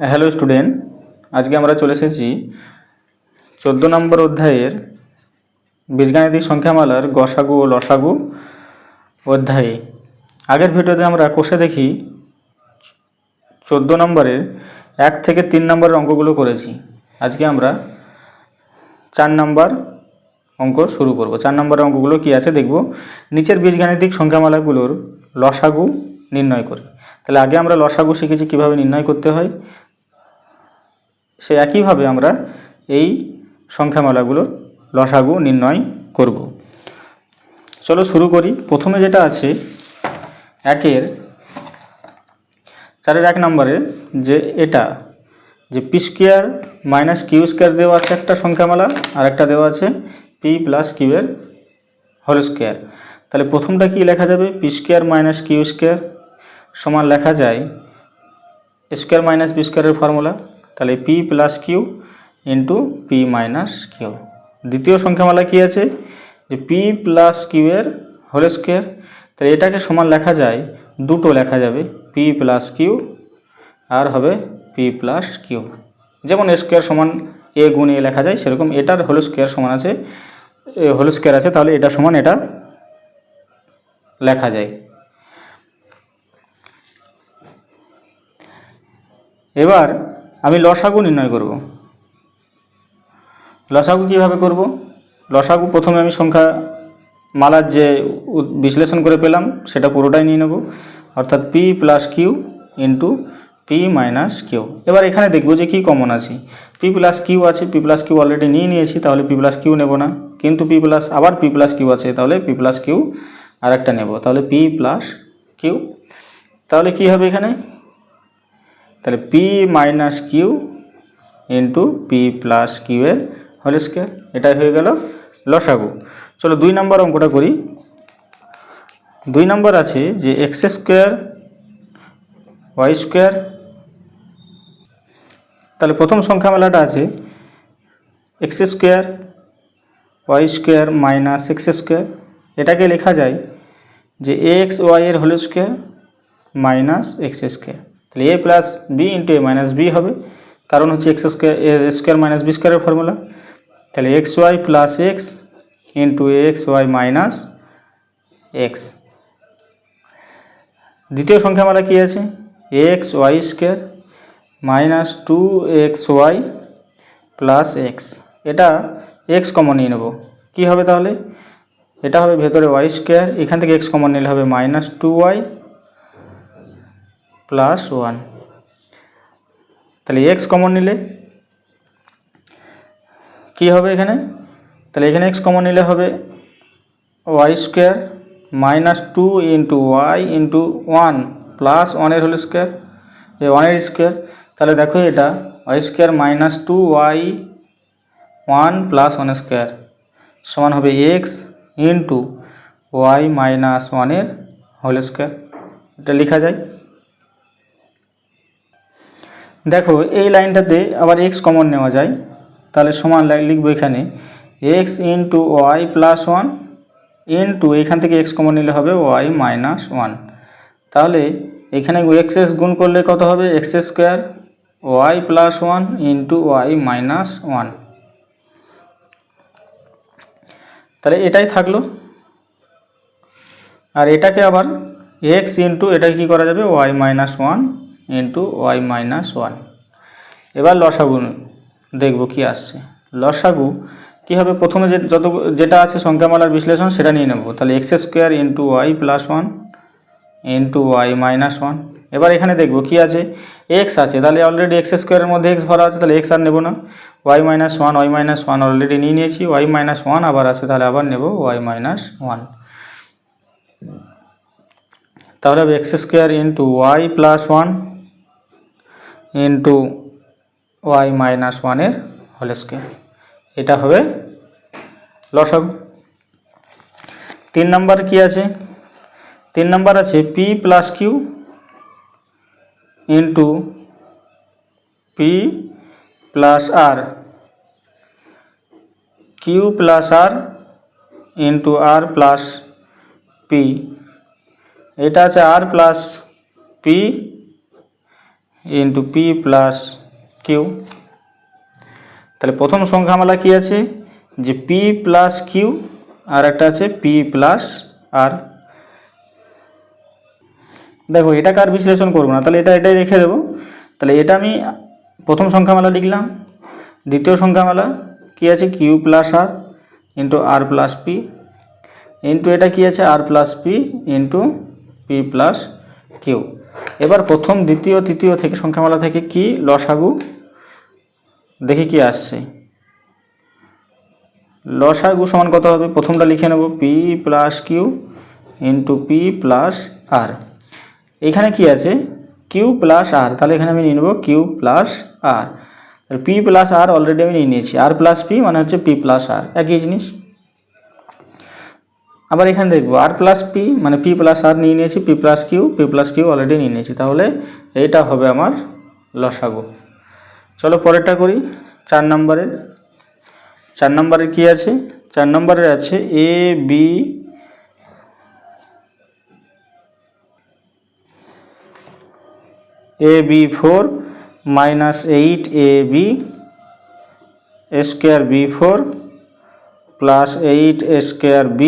Hello student, আজকে আমরা চলে এসেছি 14 নম্বর অধ্যায়ের বীজগাণিতিক সংখ্যামালার গসাগু ও লসাগু অধ্যায়ে। আগের ভিডিওতে আমরা কোষে দেখি 14 নম্বরের 1 থেকে 3 নম্বরের অঙ্কগুলো করেছি। আজকে আমরা 4 নম্বর অঙ্ক শুরু করব। 4 নম্বরের অঙ্কগুলো কি আছে দেখব। নিচের বীজগাণিতিক সংখ্যামালাগুলোর লসাগু নির্ণয় করে। তাহলে আগে আমরা লসাগু শিখেছি কিভাবে নির্ণয় করতে হয়, সে একইভাবে আমরা এই সংখ্যামালাগুলোর লসাগু নির্ণয় করব। চলো শুরু করি। প্রথমে যেটা আছে 4-এর 1 নম্বরে যে এটা যে P square minus Q square দেওয়া আছে একটা সংখ্যামালা, আর একটা দেওয়া আছে পি প্লাস কিউ এর হোল স্কোয়ার। তাহলে প্রথমটা কি লেখা যাবে? P square minus Q square সমান লেখা যায় স্কোয়ার মাইনাস বি স্কোয়ারের ফর্মুলা, তাহলে P plus Q into P minus Q. দ্বিতীয় সংখ্যামালা কি আছে যে পি প্লাস কিউ এর হোল স্কোয়ার, তাহলে এটাকে সমান লেখা যায়, দুটো লেখা যাবে পি প্লাস কিউ আর হবে পি প্লাস কিউ। যেমন এ স্কোয়ার সমান এ গুণ এ লেখা যায়, সেরকম এটার হোল স্কোয়ার সমান আছে হোল স্কোয়ার আছে, তাহলে এটা সমান এটা লেখা যায়। এবার আমি লসাগু নির্ণয় করব। লসাগু কীভাবে করব? লসাগু প্রথমে আমি সংখ্যা মালার যে বিশ্লেষণ করে পেলাম সেটা পুরোটাই নিয়ে নেব, অর্থাৎ P plus Q into P minus Q. এবার এখানে দেখব যে কি কমন আছে। পি প্লাস কিউ আছে, পি প্লাস কিউ অলরেডি নিয়েছি, তাহলে পি প্লাস কিউ নেব না। কিন্তু পি প্লাস কিউ আছে, তাহলে পি প্লাস কিউ আর একটা নেব, তাহলে পি প্লাস কিউ। তাহলে কি হবে এখানে? তাহলে P minus Q into P plus Q এর হোল স্কোয়ার, এটাই হয়ে গেল লসাগু। চলো 2 নম্বর অঙ্কটা করি। 2 নম্বর আছে যে এক্স স্কোয়ার ওয়াই স্কোয়ার। তাহলে প্রথম সংখ্যামালাটা আছে X square Y square minus X square. এটাকে লেখা যায় যে এ এক্স ওয়াই এর whole square minus X square. তাহলে A plus B into A minus B হবে, কারণ হচ্ছে X square A square minus B স্কোয়ারের ফর্মুলা। তাহলে X Y plus X into X Y minus X. দ্বিতীয় সংখ্যামালা কি আছে? X Y square minus 2xy plus X. এটা এক্স কমন নিয়ে নেব, কী হবে তাহলে? এটা হবে ভেতরে ওয়াই স্কোয়ার, এখান থেকে এক্স কমন নিলে হবে মাইনাস 2y প্লাস 1। তাহলে এক্স কমন নিলে কি হবে এখানে? তাহলে এখানে এক্স কমন নিলে হবে Y square minus 2 into Y into 1 plus 1 এর হোল স্কোয়ার, 1 এর স্কোয়ার। তাহলে দেখো এটা Y square minus 2y 1 plus 1 square সমান হবে এক্স ইন্টু ওয়াই মাইনাস 1 এর হোল স্কোয়ার, এটা লেখা যায়। দেখো এই লাইনটাতে আবার এক্স কমন নেওয়া যায়, তাহলে সমান লিখবো এখানে X into Y plus 1 into এখান থেকে এক্স কমন নিলে হবে ওয়াই মাইনাস 1। তাহলে এখানে এক্স এক্স গুণ করলে কত হবে? X square Y plus 1 into Y minus 1। তাহলে এটাই থাকলো। আর এটাকে আবার এক্স ইন্টু এটাকে কী করা যাবে? Y minus 1 into Y minus 1। এবার লসাগু দেখব কি আসছে। লসাগু কী হবে? প্রথমে যেটা আছে সংখ্যামালার বিশ্লেষণ সেটা নিয়ে নেব। তাহলে X square into Y plus 1 into Y minus 1। এবার এখানে দেখব কি আছে, এক্স আছে, তাহলে অলরেডি এক্স স্কোয়ারের মধ্যে এক্স ভরা আছে, তাহলে এক্স আর নেব না। ওয়াই মাইনাস 1 অলরেডি নিয়েছি, ওয়াই মাইনাস 1 আবার আছে, তাহলে আবার নেব ওয়াই মাইনাস 1। তাহলে হবে X square into Y plus 1 into Y minus 1 এর হোল স্কোয়ার, এটা হবে লসাগু। 3 নম্বর কি আছে? 3 নম্বর আছে P plus Q into P plus R Q plus R into R plus P. এটা আছে R plus P into P plus Q. তাহলে প্রথম সংখ্যামালা কি আছে যে পি প্লাস কিউ, আর একটা আছে পি প্লাস আর। দেখো এটা কার বিশ্লেষণ করবো না, তাহলে এটাই রেখে দেবো। তাহলে এটা আমি প্রথম সংখ্যামালা লিখলাম। দ্বিতীয় সংখ্যামালা কি আছে Q plus R into R plus P into এটা কি আছে R plus P into P plus Q. এবার প্রথম দ্বিতীয় তৃতীয় থেকে সংখ্যামালা থেকে কি লসাগু দেখি কি আসছে। লসাগু সমান কত হবে, প্রথমটা লিখে নেব P plus Q into P plus R. এখানে কি আছে কিউ প্লাস আর, তাহলে এখানে আমি নিয়ে নেব কিউ প্লাস আর। পি প্লাস আর অলরেডি আমি নিয়ে নিয়েছি, আর প্লাস পি মানে হচ্ছে পি প্লাস আর, একই জিনিস। আবার এখানে দেখবো আর প্লাস পি মানে পি প্লাস আর নিয়ে নিয়েছি, পি প্লাস কিউ অলরেডি নিয়ে নিয়েছি, তাহলে এইটা হবে আমার লসাগু। চলো পরেরটা করি। 4 নম্বরের কি আছে, 4 নম্বরের আছে ab4 minus 8ab square b4 plus 8 square b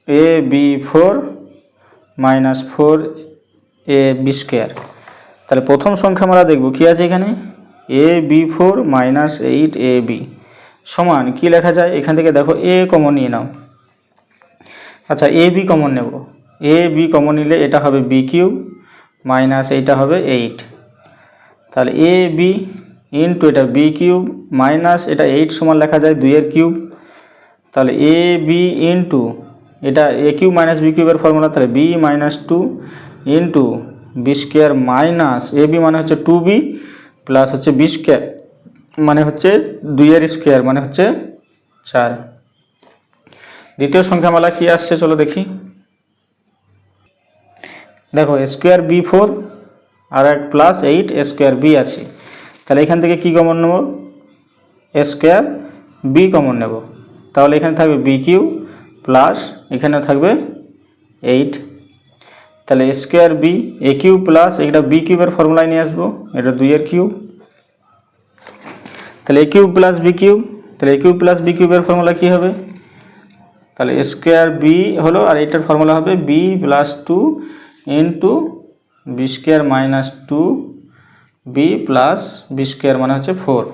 ab4 minus 4ab square. তাহলে প্রথম সংখ্যামালা দেখব কি আছে এখানে ab4 মাইনাস 8ab সমান কি লেখা যায়, এখান থেকে দেখো a কমন নিয়ে নাও। আচ্ছা ab কমন নেব, ab কমন নিলে এটা হবে b কিউব মাইনাস এইটা হবে 8। তাহলে ab ইন্টু এটা b কিউব মাইনাস এটা 8 সমান লেখা যায় 2 এর কিউব। তাহলে ab ইন্টু এটা a কিউব মাইনাস b কিউবের ফর্মুলা, তাহলে b minus 2 into B square minus ab মানে হচ্ছে 2b প্লাস হচ্ছে বি স্কোয়ার মানে হচ্ছে 2 এর স্কোয়ার মানে হচ্ছে 4। দ্বিতীয় সংখ্যামালা কি আসছে চলো দেখি। দেখো স্কোয়ার b4 আর এক প্লাস 8 স্কোয়ার b আছে, তাহলে এখান থেকে কি কমন নেব স্কোয়ার b কমন নেব। তাহলে এখানে থাকবে b কিউব প্লাস এখানে থাকবে 8। তাহলে square b a cube plus এটা b কিউবের ফর্মুলায় নিয়ে আসবো, এটা 2 এর কিউব। তাহলে a cube plus b cube, তাহলে a কিউব প্লাস b কিউবের ফর্মুলা কি হবে, তাহলে স্কোয়ার b হলো আর এটার ফর্মুলা হবে b plus 2 into B square minus 2b plus B square মানে হচ্ছে 4।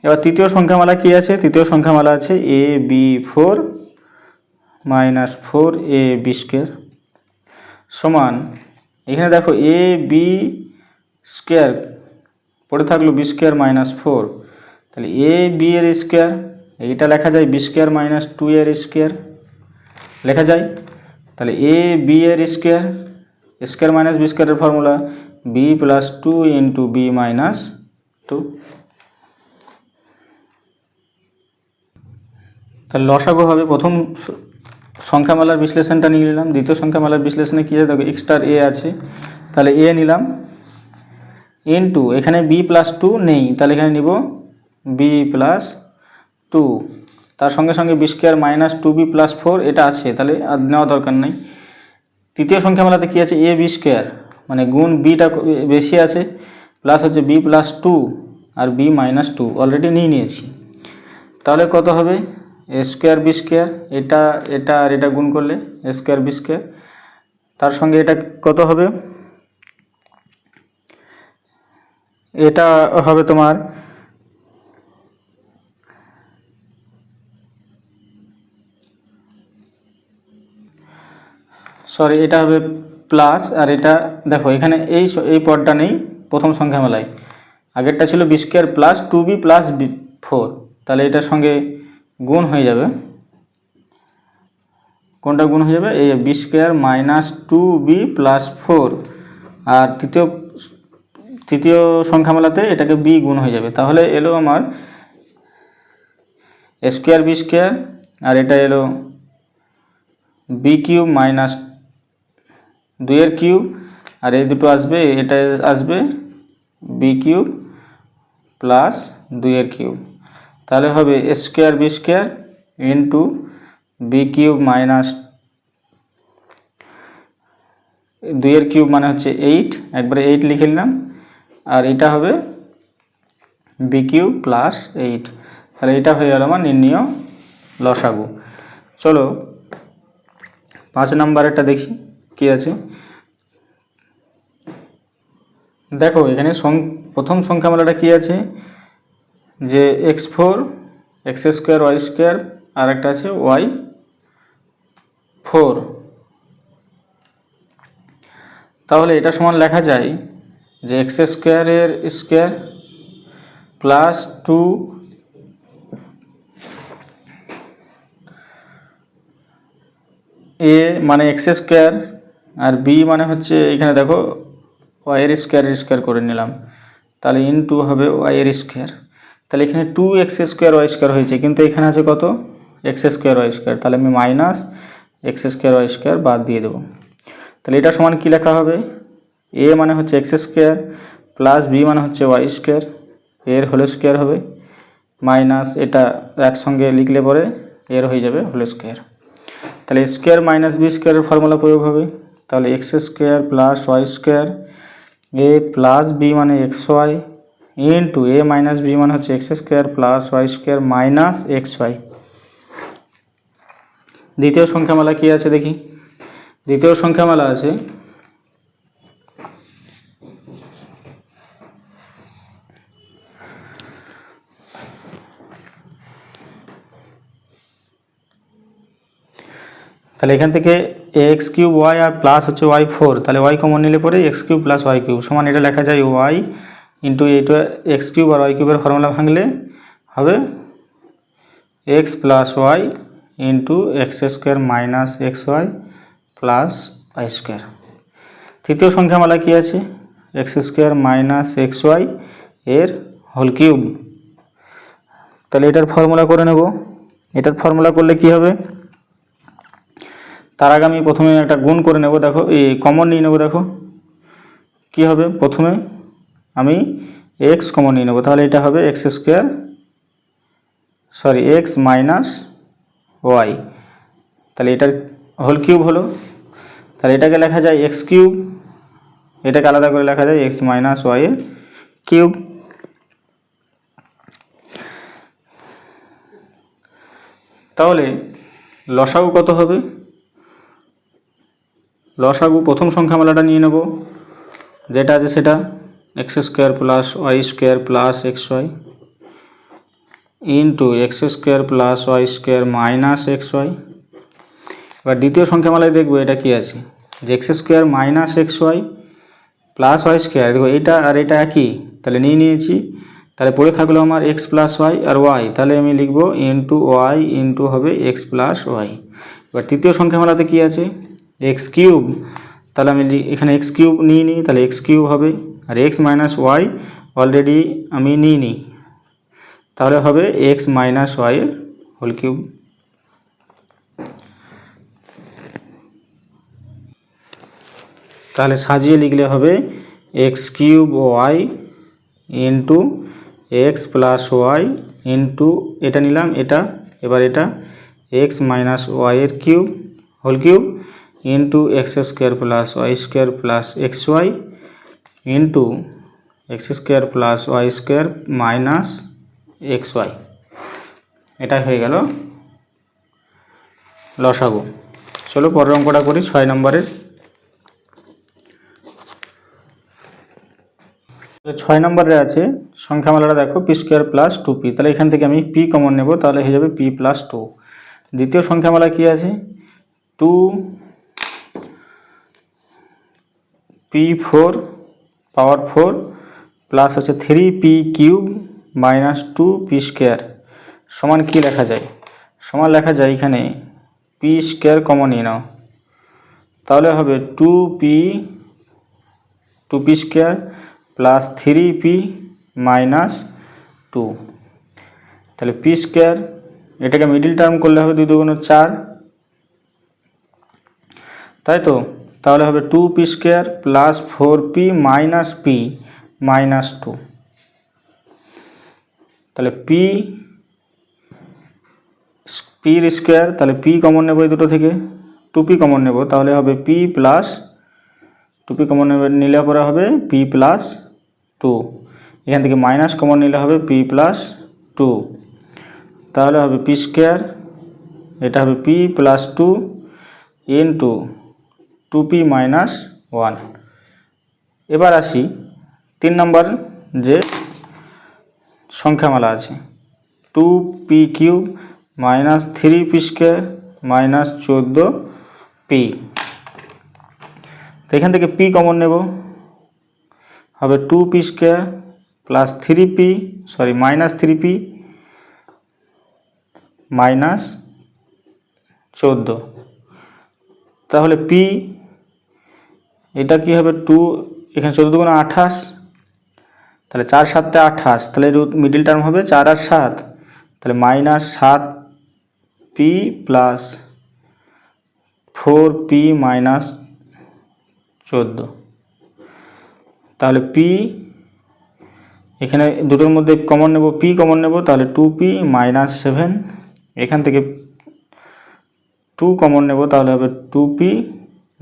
এবার তৃতীয় সংখ্যামালা কি আছে, তৃতীয় সংখ্যামালা আছে ab4 মাইনাস 4ab স্কোয়ার সমান এখানে দেখো ab স্কোয়ার পড়ে থাকলো বি স্কোয়ার মাইনাস 4, তাহলে ab এর স্কোয়ার এইটা লেখা যায় বি স্কোয়ার মাইনাস 2 এর স্কোয়ার লেখা যায়। তাহলে ab এর স্কোয়ার স্কোয়ার মাইনাস বি স্কোয়ারের formula b plus 2 into B minus 2। তাহলে লসাগু হবে, প্রথম সংখ্যামালার বিশ্লেষণটা নিয়ে নিলাম। দ্বিতীয় সংখ্যামালার বিশ্লেষণে কী আছে দেখো এক্সট্রার এ আছে, তাহলে এ নিলাম ইন্টু এখানে বি প্লাস 2 নেই, তাহলে এখানে নিব বি প্লাস 2, তার সঙ্গে সঙ্গে B square minus 2b plus 4 এটা আছে, তাহলে আর নেওয়া দরকার নেই। তৃতীয় সংখ্যামালাতে কী আছে এ বি স্কোয়ার মানে গুণ বিটা বেশি আছে প্লাস হচ্ছে বি প্লাস 2 আর বি মাইনাস 2 অলরেডি নিয়ে নিয়েছি। তাহলে কত হবে স্কোয়ার বি স্কোয়ার, এটা এটা আর এটা গুণ করলে স্কোয়ার বি স্কোয়ার, তার সঙ্গে এটা কত হবে এটা হবে তোমার সরি এটা হবে প্লাস, আর এটা দেখো এখানে এই পদটা নেই প্রথম সংখ্যামালায়, আগেরটা ছিল B square plus 2b plus 4, তাহলে এটার সঙ্গে গুণ হয়ে যাবে, কোনটা গুণ হয়ে যাবে এই B square minus 2b plus 4, আর তৃতীয় সংখ্যামালাতে এটাকে বি গুণ হয়ে যাবে। তাহলে এলো আমার স্কোয়ার বি স্কোয়ার আর এটা এলো বি কিউব মাইনাস 2 এর কিউব, আর এই দুটো আসবে এটা আসবে বি কিউব প্লাস 2 এর কিউব, তাহলে হবে square B square into B cube minus 2 এর কিউব মানে হচ্ছে 8, একবারে 8 লিখে নিলাম, আর এটা হবে বি কিউব প্লাস 8। তাহলে এটা হয়ে গেল আমার নির্ণীয় লসাগু। চলো 5 নম্বরেরটা দেখি কি আছে। দেখো এখানে প্রথম সংখ্যামালাটা কি আছে, যে x4 x square Y square, আর একটা আছে y4। তাহলে এটা সমান লেখা যায় যে এক্স স্কোয়ারের স্কোয়ার প্লাস 2 এ মানে এক্স স্কোয়ার, আর বি মানে হচ্ছে এখানে দেখো ওয়াইয়ের স্কোয়ার করে নিলাম, তাহলে ইনটু হবে ওয়াইয়ের স্কোয়ার। তাহলে এখানে 2x স্কোয়ার ওয়াই স্কোয়ার হয়েছে, কিন্তু এখানে আছে কত, এক্স স্কোয়ার ওয়াই স্কোয়ার, তাহলে আমি minus X square Y square বাদ দিয়ে দেবো। তাহলে এটা সমান কী লেখা হবে, এ মানে হচ্ছে এক্স স্কোয়ার প্লাস বি মানে হচ্ছে ওয়াই স্কোয়ার, এর হোল স্কোয়ার হবে, মাইনাস এটা একসঙ্গে লিখলে পরে এর হয়ে যাবে হোল স্কোয়ার। তাহলে স্কোয়ার মাইনাস বি স্কোয়ারের ফর্মুলা প্রয়োগ হবে। তাহলে X square plus Y square A plus B মানে X Y into A minus B মানে হচ্ছে X square plus Y square minus X Y. দ্বিতীয় সংখ্যামালা কি আছে দেখি। দ্বিতীয় সংখ্যামালা আছে তাহলে এখান থেকে এক্স কিউব ওয়াই আর প্লাস হচ্ছে y4, তাহলে y কমন নিলে পরে X cube plus Y cube সমান এটা লেখা যায় ওয়াই ইন্টু এইটা এক্স কিউব আর ওয়াই কিউবের ফর্মুলা ভাঙলে হবে X plus Y into X square minus X Y plus Y square. তৃতীয় সংখ্যামালা কি আছে, X square minus X Y এর হোল কিউব। তাহলে এটার ফর্মুলা করে নেব। এটার ফর্মুলা করলে কি হবে, তার আগে আমি প্রথমে একটা গুণ করে নেব। দেখো এই কমন নিয়ে নেব, দেখো কি হবে, প্রথমে আমি এক্স কমন নিয়ে নেব, তাহলে এটা হবে X square X minus Y, তাহলে এটার হোল কিউব হলো। তাহলে এটাকে লেখা যায় এক্স কিউব, এটাকে আলাদা করে লেখা যায় এক্স মাইনাস ওয়াই এর কিউব। তাহলে লসাগু কত হবে, লসাগু প্রথম সংখ্যামালাটা নিয়ে নেব, যেটা আছে সেটা X square plus Y square plus X Y into X square plus Y square minus X Y. এবার দ্বিতীয় সংখ্যামালায় দেখবো এটা কি আছে, যে X square minus X Y plus Y square. দেখো এটা আর এটা একই, তাহলে নিয়ে নিয়েছি। তাহলে পড়ে থাকলো আমার এক্স প্লাস ওয়াই আর ওয়াই, তাহলে আমি লিখবো ইন্টু ওয়াই ইন্টু হবে এক্স প্লাস ওয়াই। এবার তৃতীয় সংখ্যামালাতে কি আছে, এক্স কিউব, তাহলে আমি এখানে এক্স কিউব নিয়ে নিই, তাহলে এক্স কিউব হবে, আর এক্স মাইনাস ওয়াই অলরেডি আমি নিয়ে নিই, তাহলে হবে এক্স মাইনাস ওয়াই এর হোল কিউব। তাহলে সাজিয়ে লিখলে হবে X cube Y into X plus Y into এটা নিলাম এটা, এবার এটা এক্স মাইনাস ওয়াই এর cube whole cube into X square plus Y square plus X Y into X square plus Y square minus X Y. এটা হয়ে গেল লসাগু। চলো পরের অঙ্কটা করি 6 নম্বরের। 6 নম্বরে আছে সংখ্যামালাটা দেখো পি স্কোয়ার প্লাস 2p, তাহলে এখান থেকে আমি পি কমন নেব, তাহলে হয়ে যাবে পি প্লাস 2। দ্বিতীয় সংখ্যামালা কি আছে, 2p4 পাওয়ার 4 প্লাস হচ্ছে 3p cube minus 2p square সমান কি লেখা যায়, সমান লেখা যায় এখানে পি স্কোয়ার কমন নিয়ে নাও, তাহলে হবে 2p square plus 3p minus 2। তাহলে পি স্কোয়ার, এটাকে মিডিল টার্ম করলে হবে 2 দুগুণ 4, তাই তো। তাহলে হবে 2p square plus 4p minus p minus 2। তাহলে পির স্কোয়ার, তাহলে p কমন নেব এই দুটো থেকে, 2p কমন নেব, তাহলে হবে p প্লাস 2p কমন নিলে পরে হবে p প্লাস 2, এখান থেকে মাইনাস কমন নিলে হবে p প্লাস 2, তাহলে হবে p স্কোয়ার, এটা হবে p plus 2 into 2p minus 1। এবার আসি 3 নম্বর যে সংখ্যামালা আছে, 2p cube minus 3p square minus 14p। তো এখান থেকে p কমন নেব, হবে 2p square plus 3p minus 3p minus 14। তাহলে p এটা কি হবে 2, এখানে 14 দুগুণে 28, তাহলে 4 7 28, তাহলে মিডিল টার্ম হবে 4 আর 7, তাহলে minus 7p plus 4p minus 14। তাহলে p এখানে দুটোর মধ্যে কমন নেব, p কমন নেব, তাহলে 2p মাইনাস 7, এখান থেকে 2 কমন নেব, তাহলে হবে 2p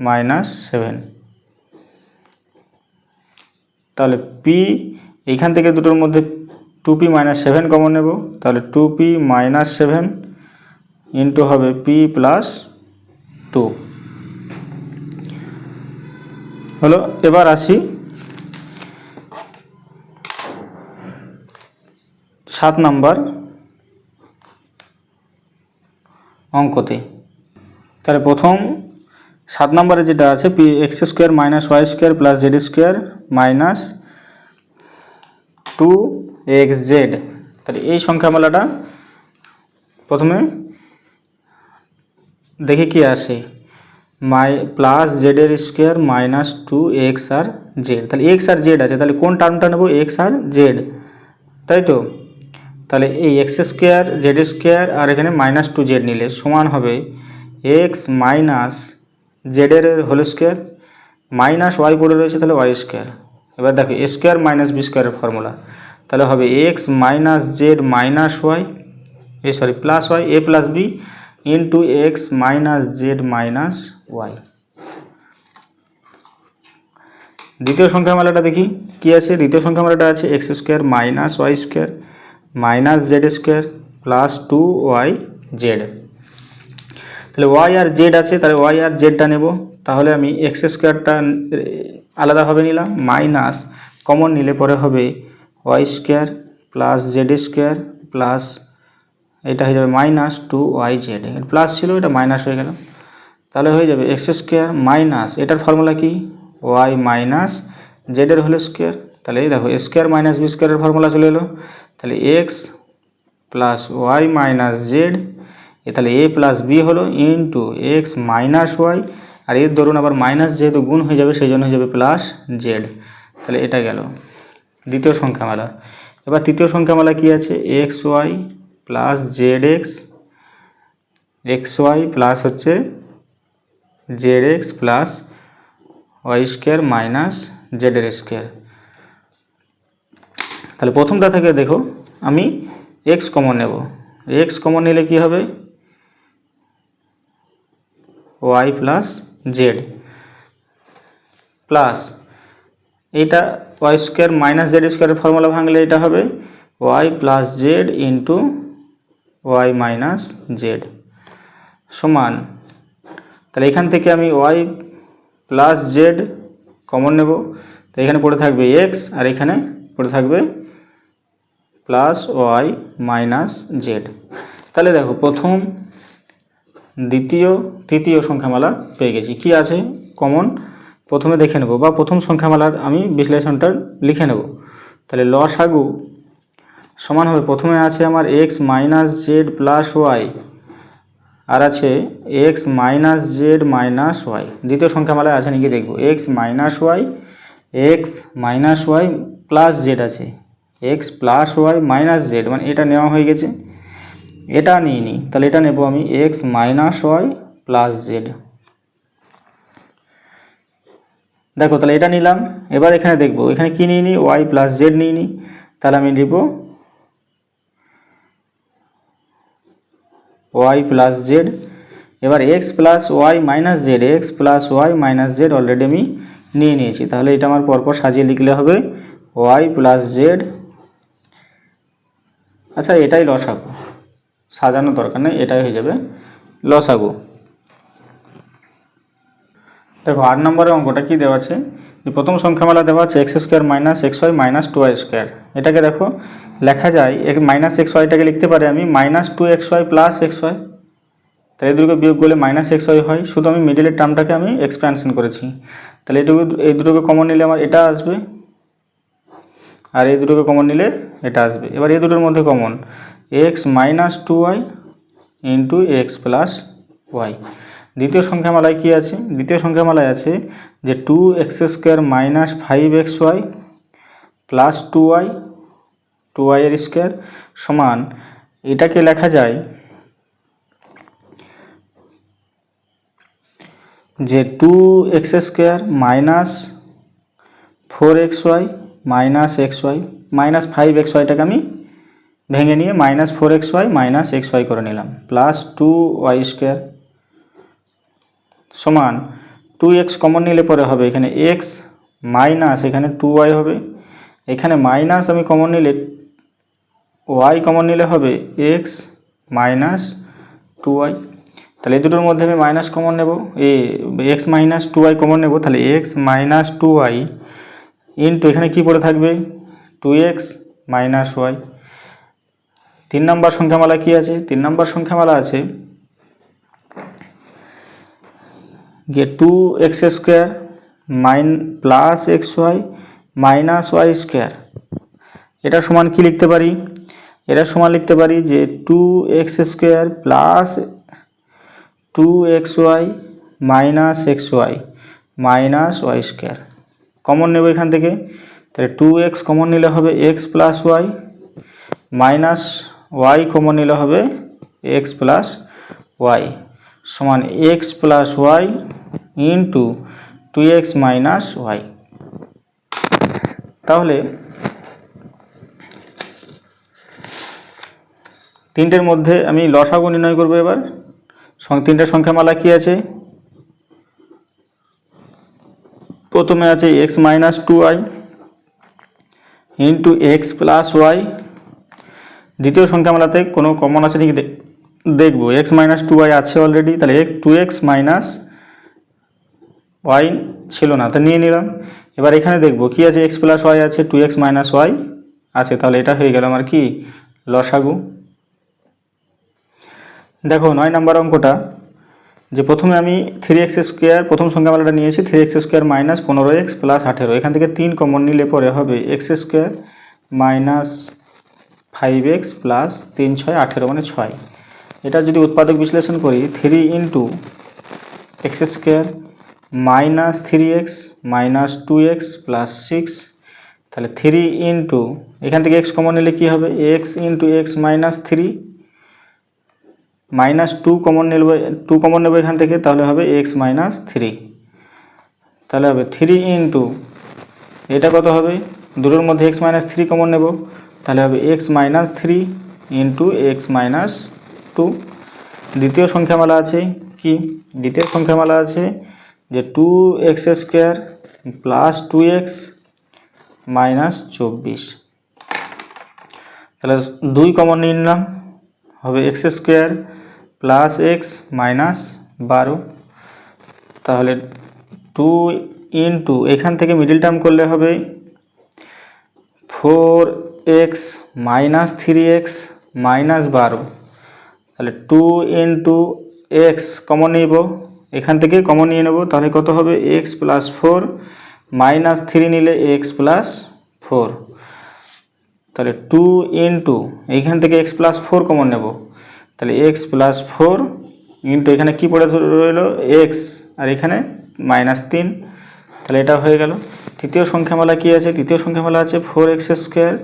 মাইনাস 7। তাহলে p এইখান থেকে দুটোর মধ্যে 2p মাইনাস 7 কমন নেব, তাহলে 2p মাইনাস 7 ইন্টু হবে p প্লাস 2 হলো। এবার আসি 7 নম্বর অঙ্কতে। তাহলে প্রথম 7 নম্বরে যেটা আছে P X square minus Y square plus Z square minus 2xz, তাহলে এই সংখ্যামালাটা প্রথমে দেখে কি আসে, প্লাস জেডের স্কোয়ার মাইনাস 2x আর জেড। তাহলে এক্স আর জেড আছে, তাহলে কোন টার্মটা নেব, এক্স আর জেড, তাই তো। তাহলে এই এক্স স্কোয়ার জেড স্কোয়ার আর এখানে মাইনাস 2z নিলে সমান হবে এক্স মাইনাস জেডের হোল স্কোয়ার মাইনাস ওয়াই পড়ে রয়েছে, তাহলে ওয়াই স্কোয়ার। এবার দেখো এ স্কোয়ার মাইনাস বি স্কোয়ারের ফর্মুলা, তাহলে হবে X minus Z minus Y plus Y A plus B into X minus Z minus Y. দ্বিতীয় সংখ্যামালাটা দেখি কি আছে। দ্বিতীয় সংখ্যামালাটা আছে X square minus Y square minus Z square plus 2yz। তাহলে ওয়াই আর জেড আছে, তাহলে ওয়াই আর জেডটা নেব, তাহলে আমি এক্স স্কোয়ারটা আলাদাভাবে নিলাম, মাইনাস কমন নিলে পরে হবে Y square plus Z square plus এটা হয়ে যাবে মাইনাস 2yz, প্লাস ছিল এটা মাইনাস হয়ে গেল, তাহলে হয়ে যাবে এক্স স্কোয়ার মাইনাস এটার ফর্মুলা কি ওয়াই মাইনাস জেডের হোল স্কোয়ার। তাহলে এই দেখো স্কোয়ার মাইনাস বি স্কোয়ারের ফর্মুলা চলে এলো, তাহলে X plus Y minus Z, তাহলে এ প্লাস বি হলো ইন্টু এক্স মাইনাস ওয়াই, আর এর ধরুন আবার মাইনাস যেহেতু গুণ হয়ে যাবে সেই জন্য হয়ে যাবে প্লাস জেড। তাহলে এটা গেল দ্বিতীয় সংখ্যামালা। এবার তৃতীয় সংখ্যামালা কি আছে, X Y plus Z X Y plus হচ্ছে Z X plus Y square minus জেডের স্কোয়ার। তাহলে প্রথমটা থেকে দেখো আমি এক্স কমন নেব, এক্স কমন নিলে কি হবে ওয়াই প্লাস জেড প্লাস এইটা ওয়াই স্কোয়ার মাইনাস জেড স্কোয়ারের ফর্মুলা ভাঙলে এটা হবে Y plus Z into Y minus Z সমান, তাহলে এখান থেকে আমি ওয়াই প্লাস জেড কমন নেব, তো এখানে পড়ে থাকবে এক্স আর এখানে পড়ে থাকবে প্লাস ওয়াই মাইনাস জেড। তাহলে দেখো প্রথম দ্বিতীয় তৃতীয় সংখ্যামালা পেয়ে গেছি। কি আছে কমন প্রথমে দেখে নেব, বা প্রথম সংখ্যামালার আমি বিশ্লেষণটা লিখে নেব। তাহলে লসাগু সমান হবে, প্রথমে আছে আমার X minus Z plus Y আর আছে X minus Z minus Y. দ্বিতীয় সংখ্যামালায় আছে নাকি দেখব, X minus Y plus Z আছে, X plus Y minus Z, মানে এটা নেওয়া হয়ে গেছে, এটা নিয়ে নিই, তাহলে এটা নেব আমি X minus Y plus Z. দেখো তাহলে এটা নিলাম, এবার এখানে দেখবো এখানে কি নিয়ে নিই ওয়াই প্লাস জেড নিয়ে নিই, তাহলে আমি নিব ওয়াই প্লাস জেড। এবার X plus Y minus Z, X plus Y minus Z already আমি নিয়ে নিয়েছি। তাহলে এটা আমার পরপর সাজিয়ে লিখলে হবে ওয়াই প্লাস জেড। আচ্ছা, এটাই লসাগু, সাজানোর দরকার নেই, এটাই হয়ে যাবে লসাগু। দেখো 8 নম্বরের অঙ্কটা কি দেওয়া আছে, যে প্রথম সংখ্যামালা দেওয়া আছে X square minus X Y minus 2y square. এটাকে দেখো লেখা যায় মাইনাস এক্স ওয়াইটাকে লিখতে পারি আমি minus 2xy plus X Y. তাই এই দুটোকে বিয়োগ করলে মাইনাস এক্স ওয়াই হয়, শুধু আমি মিডিলের টার্মটাকে আমি এক্সপ্যানশন করেছি। তাহলে এই দুটোকে কমন নিলে আমার এটা আসবে, আর এই দুটোকে কমন নিলে এটা আসবে। এবার এই দুটোর মধ্যে common X minus 2y into X plus Y. দ্বিতীয় সংখ্যামালায় কি আছে, দ্বিতীয় সংখ্যামালায় আছে যে 2x square minus 5xy plus 2y এর স্কোয়ার সমান, এটাকে লেখা যায় যে 2x square minus 4xy minus xy minus 5xyটাকে আমি ভেঙে নিয়ে মাইনাস 4xy মাইনাস xy করে নিলাম প্লাস 2y স্কোয়ার সমান 2x কমন নিলে পরে হবে এখানে x মাইনাস এখানে 2y হবে, এখানে মাইনাস আমি কমন নিলে y কমন নিলে হবে x মাইনাস 2y। তাহলে এই দুটোর মধ্যে আমি মাইনাস কমন নেব, x মাইনাস 2y কমন নেব, তাহলে x মাইনাস 2y ইন্টু এখানে কি পড়ে থাকবে 2x মাইনাস y। 3 নম্বর সংখ্যামালা কি আছে, 3 নম্বর সংখ্যামালা আছে যে 2x square plus xy minus y square. এটা সমান কি লিখতে পারি, এটা সমান লিখতে পারি যে 2x square plus 2xy minus xy minus y square. Common নেব এখান থেকে, তাহলে 2x কমন নিলে হবে x plus y minus y common নিলে হবে x প্লাস y সমান x plus y into 2x minus y। তাহলে তিনটের মধ্যে আমি লসাগু নির্ণয় করব। এবার তিনটে সংখ্যামালা কি আছে, প্রথমে আছে x minus 2y into x plus y। দ্বিতীয় সংখ্যামালাতে কোনো কমন আছে নাকি দেখব, x মাইনাস 2y আছে অলরেডি, তাহলে 2x মাইনাস y ছিল না, তো নিয়ে নিলাম। এবার এখানে দেখব কি আছে, x প্লাস y আছে, 2x মাইনাস y আছে, তাহলে এটা হয়ে গেল আমার কি লসাগু। দেখো 9 নম্বর অঙ্কটা, যে প্রথমে আমি 3x স্কোয়ার প্রথম সংখ্যামালাটা নিয়েছি 3x square minus 15x plus 18, এখান থেকে 3 কমন নিলে পরে হবে x square minus 5x plus 3 6 18 মানে 6। এটা যদি উৎপাদক বিশ্লেষণ করি 3 into x square minus 3x minus 2x plus 6, তাহলে 3 ইন্টু এখান থেকে x কমন নিলে কি হবে x into x minus 3 minus 2 common নেব এখান থেকে, তাহলে হবে x মাইনাস 3। তাহলে হবে 3 ইন্টু এটা কত হবে, দুটোর মধ্যে x মাইনাস 3 কমন নেব, তাহলে হবে x minus 3 into x minus 2। দ্বিতীয় সংখ্যামালা আছে কি, দ্বিতীয় সংখ্যামালা আছে যে 2x square plus 2x minus 24, তাহলে 2 কমন নিয়ে নিলাম, হবে x square plus x minus 12। তাহলে 2 ইন্টু এখান থেকে মিডিল টার্ম করলে হবে 4x মাইনাস 3x মাইনাস 12, তাহলে 2 ইন্টু x কমন নিব, এখান থেকে কমন নিয়ে নেব, তাহলে কত হবে x প্লাস 4 মাইনাস 3 নিলে x প্লাস 4, তাহলে 2 ইন্টু এইখান থেকে x প্লাস 4 কমন নেব, তাহলে x প্লাস 4 ইন্টু এখানে কি পড়ে রইল x আর এখানে মাইনাস 3, তাহলে এটা হয়ে গেল। তৃতীয় সংখ্যামালা কি আছে, তৃতীয় সংখ্যামালা আছে 4x square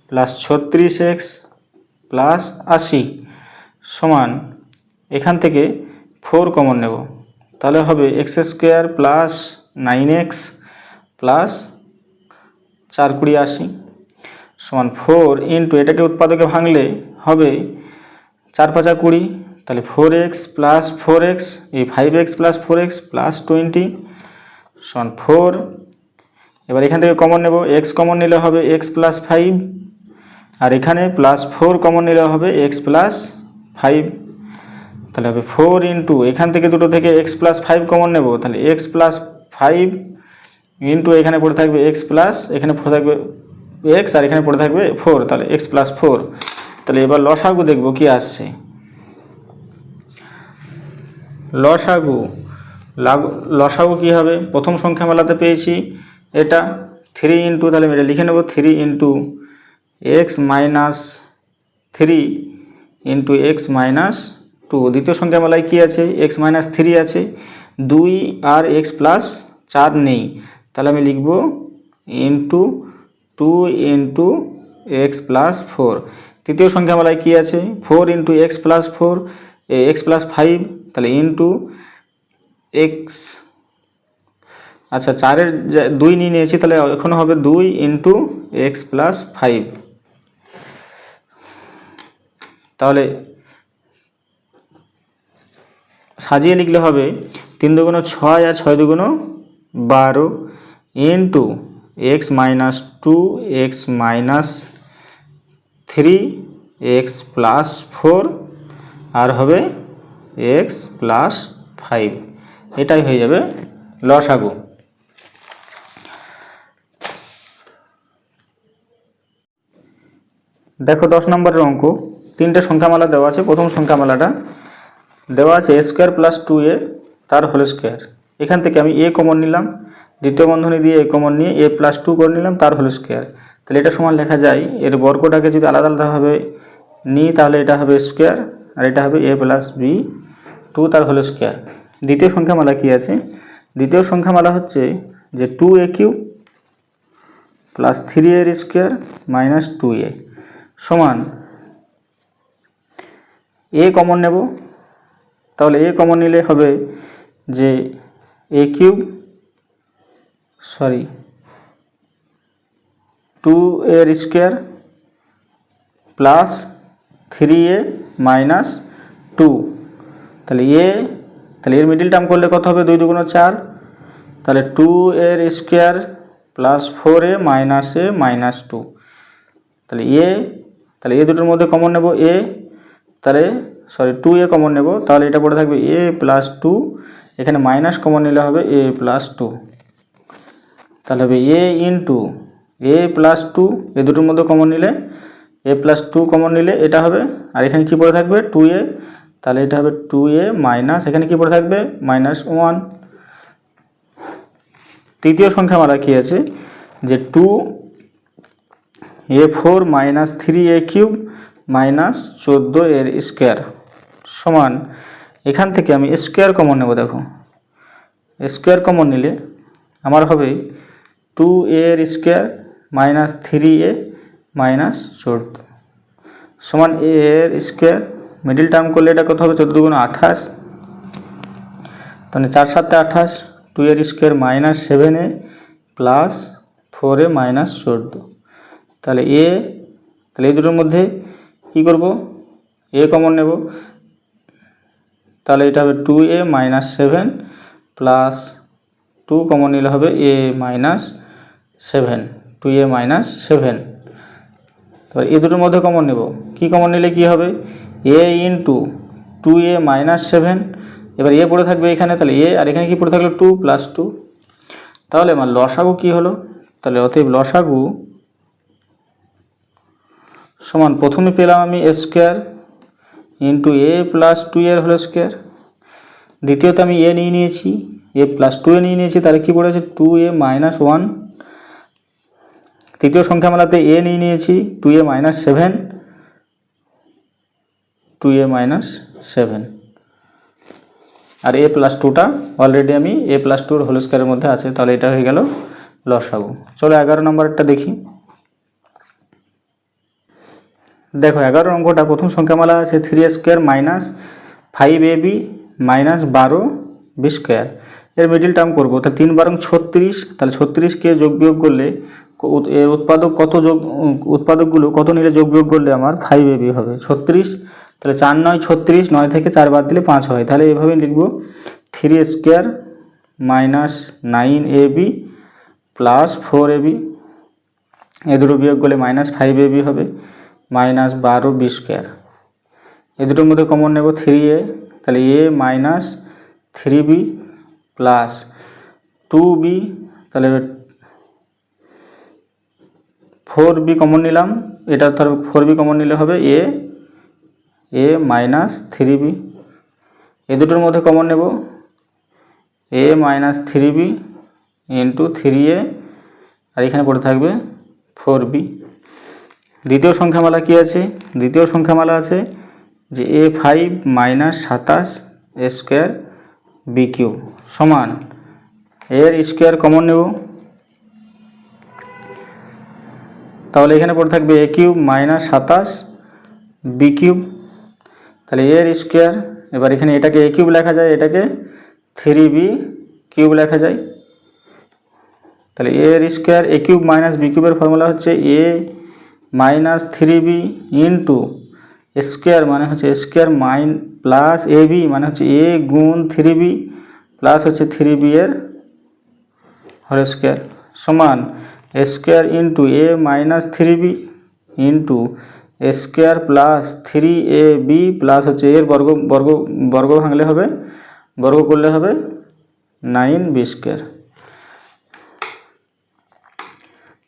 plus 36x plus 80 সমান এখান থেকে 4 কমন নেব, তাহলে হবে x square plus 9x plus 4 20 80 সমান 4 ইন্টু এটাকে উৎপাদকে ভাঙলে হবে 4 5 20, তাহলে 4x প্লাস 4x এই 5x প্লাস 4x প্লাস 20 সমান 4। এবার এখান থেকে কমন নেব, এক্স কমন নিলে হবে এক্স প্লাস 5, আর এখানে প্লাস 4 কমন নিলে হবে এক্স প্লাস 5। তাহলে হবে 4 ইন্টু এখান থেকে দুটো থেকে এক্স প্লাস 5 কমন নেব, তাহলে এক্স প্লাস 5 ইন্টু এখানে পড়ে থাকবে এক্স প্লাস, এখানে পড়ে থাকবে এক্স, আর এখানে পড়ে থাকবে 4, তাহলে এক্স প্লাস 4। তাহলে এবার লসাগু দেখব কি আসছে। লসাগু কি হবে, প্রথম সংখ্যা মেলাতে পেয়েছি এটা 3 ইন্টু, তাহলে আমি এটা লিখে নেব 3 into X minus 3 into X minus 2। দ্বিতীয় সংখ্যা মেলায় কী আছে, এক্স মাইনাস 3 আছে, 2 আর এক্স প্লাস 4 নেই, তাহলে আমি লিখব ইন্টু 2 ইন্টু এক্স প্লাস 4। তৃতীয় সংখ্যা মেলায় কী আছে, 4 into X plus 4 x plus 5, তাহলে ইন্টু এক্স, আচ্ছা 4-এর 2 নিয়ে নিয়েছি, তাহলে এখন হবে 2 ইন্টু এক্স প্লাস 5। তাহলে সাজিয়ে লিখলে হবে 3 দুগুণ 6 আর 6 দুগুণ 12 into X minus 2 x minus 3 x plus 4 আর হবে এক্স প্লাস 5। এটাই হয়ে যাবে লসাগু। দেখো 10 নম্বরের অঙ্ক, তিনটে সংখ্যামালা দেওয়া আছে। প্রথম সংখ্যামালাটা দেওয়া আছে এ স্কোয়ার প্লাস 2a তার হোল স্কোয়ার। এখান থেকে আমি এ কমন নিলাম, দ্বিতীয় বন্ধনী দিয়ে এ কমন নিয়ে এ প্লাস 2 করে নিলাম তার হোল স্কোয়ার। তাহলে এটা সমান লেখা যায়, এর বর্গটাকে যদি আলাদা আলাদাভাবে নিই তাহলে এটা হবে স্কোয়ার আর এটা হবে এ প্লাস বি 2 তার হোল স্কোয়ার। দ্বিতীয় সংখ্যামালা কি আছে, দ্বিতীয় সংখ্যামালা হচ্ছে যে 2a cube plus 3a square minus 2a সমান এ কমন নেব, তাহলে এ কমন নিলে হবে যে A cube 2a square plus 3a minus 2। তাহলে এর মিডিল টার্ম করলে কত হবে, 2 দুগুণ 4, তাহলে 2a square plus 4a minus a minus 2। তাহলে এ দুটোর মধ্যে কমন নেব এ, তাহলে 2a কমন নেব, তাহলে এটা পড়ে থাকবে a প্লাস 2, এখানে মাইনাস কমন নিলে হবে a প্লাস 2। তাহলে হবে a ইন্টু a প্লাস 2, এ দুটোর মধ্যে কমন নিলে a প্লাস 2 কমন নিলে এটা হবে, আর এখানে কি পড়ে থাকবে 2a, তাহলে এটা হবে 2a মাইনাস, এখানে কি পড়ে থাকবে মাইনাস 1। তৃতীয় সংখ্যামালা কি আছে যে 2a4 minus 3a cube minus 14 এর স্কোয়ার সমান, এখান থেকে আমি স্কোয়ার কমন নেব। দেখো স্কোয়ার কমন নিলে আমার হবে 2a এর স্কোয়ার মাইনাস 3a মাইনাস 14 সমান a এর স্কোয়ার, মিডিল টার্ম করলে এটা কত হবে 14 দুগুণ 28, তাহলে 4 7 28, 2 এর square minus 7a plus 4a minus 14। তাহলে এই দুটোর মধ্যে কি করব, এ কমন নেব, তাহলে এটা হবে 2a মাইনাস 7 প্লাস 2 কমন নিলে হবে a মাইনাস 7, 2a মাইনাস 7। তারপর এই দুটোর মধ্যে কমন নেব, কি কমন নিলে কি হবে a ইন্টু 2a মাইনাস 7, এবার এ পড়ে থাকবে এখানে, তাহলে এ আর এখানে কি পড়ে থাকলো 2 প্লাস 2। তাহলে আমার লসাগু কি হলো, তাহলে অতএব লসাগু সমান প্রথমে পেলাম আমি এ স্কোয়ার ইন্টু এ প্লাস 2 এর হোল স্কোয়ার, দ্বিতীয়ত আমি এ নিয়ে নিয়েছি, এ প্লাস 2a নিয়ে নিয়েছি, তাহলে কী পড়েছে 2a মাইনাস 1। তৃতীয় সংখ্যামালাতে এ নিয়ে নিয়েছি 2a মাইনাস 7, 2a মাইনাস 7, আর এ প্লাস 2টা অলরেডি আমি এ প্লাস 2 হোল স্কোয়ারের মধ্যে আছে, তাহলে এটা হয়ে গেল লসাগু। চলো 11 নম্বরটা দেখি। দেখো 11 অঙ্কটা প্রথম সংখ্যামালা আছে 3a square minus 5ab minus 12b square, এর মিডিল টার্ম করবো, তাহলে 3 বারং 36, তাহলে 36কে যোগ বিয়োগ করলে এর উৎপাদকগুলো কত নিলে যোগ বিয়োগ করলে আমার 5ab হবে 36, তাহলে 4 9 36, 9 থেকে 4 বাদ দিলে 5 হয়, তাহলে এইভাবে লিখব 3a square minus 9ab plus 4ab, এ দুটো বিয়োগ করলে মাইনাস 5ab হবে, মাইনাস 12b স্কোয়ার। এ দুটোর মধ্যে কমন নেব 3a, তাহলে a minus 3b plus 2b, তাহলে 4b কমন নিলাম, এটা ধর 4b কমন নিলে হবে a মাইনাস 3b। এ দুটোর মধ্যে কমন নেব a minus 3b into 3a, আর এখানে পড়ে থাকবে 4b। দ্বিতীয় সংখ্যামালা কি আছে? দ্বিতীয় সংখ্যামালা আছে যে a5 minus 27 square B cube সমান এর স্কোয়ার কমন নেব, তাহলে এখানে পড়ে থাকবে a cube minus 27 B cube, তাহলে এর স্কোয়ার। এবার এখানে এটাকে a কিউব লেখা যায়, এটাকে 3b কিউব লেখা যায়, তাহলে এর square a cube minus B কিউবের ফর্মুলা হচ্ছে a minus 3b into square মানে হচ্ছে স্কোয়ার প্লাস ab মানে হচ্ছে a গুণ 3b প্লাস হচ্ছে 3b এর হোল স্কোয়ার সমান square into a minus 3b into square plus 3ab plus হচ্ছে এর বর্গ ভাঙলে হবে, বর্গ করলে হবে 9b স্কোয়ার।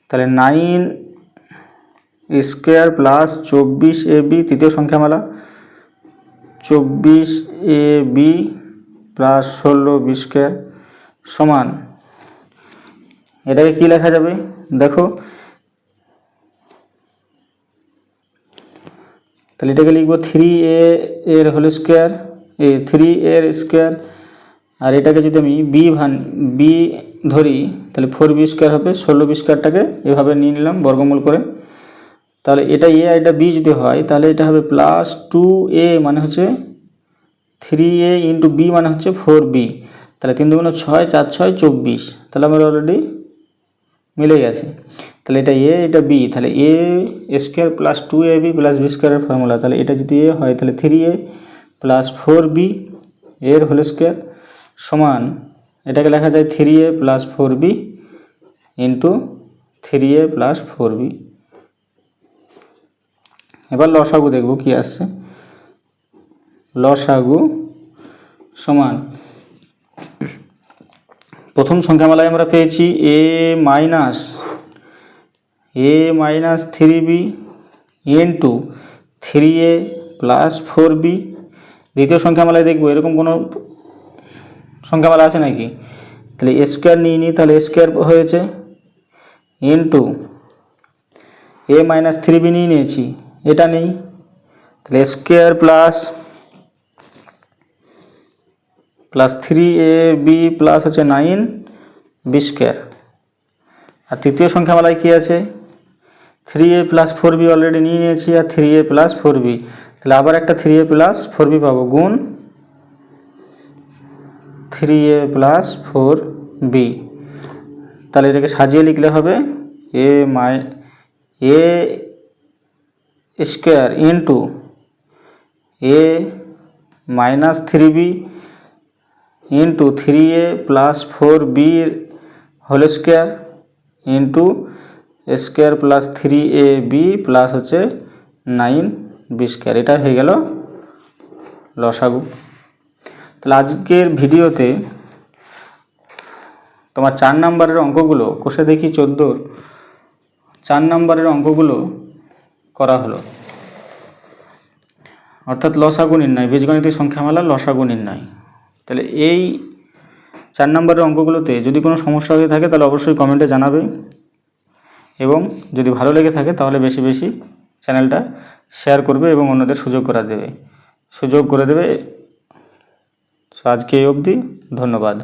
তাহলে 9 স্কোয়ার প্লাস 24ab, তৃতীয় সংখ্যামালা 24ab প্লাস 16b স্কোয়ার সমান, এটাকে কি লেখা যাবে দেখো, তাহলে এটাকে লিখবো 3a এর হোল স্কোয়ার, 3 এর স্কোয়ার, আর এটাকে যদি আমি b ধরি তাহলে 4b স্কোয়ার হবে, 16b স্কোয়ারটাকে এভাবে নিয়ে নিলাম বর্গমূল করে, তাহলে এটা a আর এটা b যদি হয় তাহলে এটা হবে প্লাস 2a মানে হচ্ছে 3a ইন্টু b মানে হচ্ছে 4b, তাহলে 3 দুগুণ 6, 4 6 24, তাহলে আমার অলরেডি মিলে গেছে। তাহলে এটা a এটা b, তাহলে a square plus 2ab plus b স্কোয়ারের ফর্মুলা, তাহলে এটা যদি a হয় তাহলে 3a প্লাস 4b এর হোল স্কোয়ার সমান, এটাকে লেখা যায় 3a plus 4b into 3a plus 4b। এবার লসাগু দেখব কি আসছে, লসাগু সমান প্রথম সংখ্যামালায় আমরা পেয়েছি a minus 3b into 3a plus 4b। দ্বিতীয় সংখ্যামালায় দেখব এরকম কোনো সংখ্যামালা আছে নাকি, তাহলে a স্কোয়ার নিয়ে নিই, তাহলে a স্কোয়ার হয়েছে ইন্টু a মাইনাস 3b নিয়ে নিয়েছি, এটা নেই, তাহলে স্কোয়ার প্লাস 3ab প্লাস হচ্ছে 9b স্কোয়ার। আর তৃতীয় সংখ্যামালায় কি আছে, 3a প্লাস 4b অলরেডি নিয়ে নিয়েছি, আর 3a প্লাস 4b, তাহলে আবার একটা 3a প্লাস 4b পাবো গুণ 3a প্লাস 4b, তাহলে এটাকে সাজিয়ে লিখলে হবে a square into a minus 3b into 3a plus 4b whole square into square plus 3ab plus হচ্ছে 9b স্কোয়ার। এটা হয়ে গেল লসাগু। তাহলে আজকের ভিডিওতে তোমার 4 নম্বরের অঙ্কগুলো কষে দেখি 14 4 নম্বরের অঙ্কগুলো করা হলো, অর্থাৎ লসাগু নির্ণয়, বীজগণিতের সংখ্যামালা লসাগু নির্ণয়। তাহলে এই 4 নম্বরের অঙ্কগুলোতে যদি কোনো সমস্যা হয়ে থাকে তাহলে অবশ্যই কমেন্টে জানাবে, এবং যদি ভালো লেগে থাকে তাহলে বেশি বেশি চ্যানেলটা শেয়ার করবে এবং অন্যদের সুযোগ করে দেবে। সো আজকে এই অবধি, ধন্যবাদ।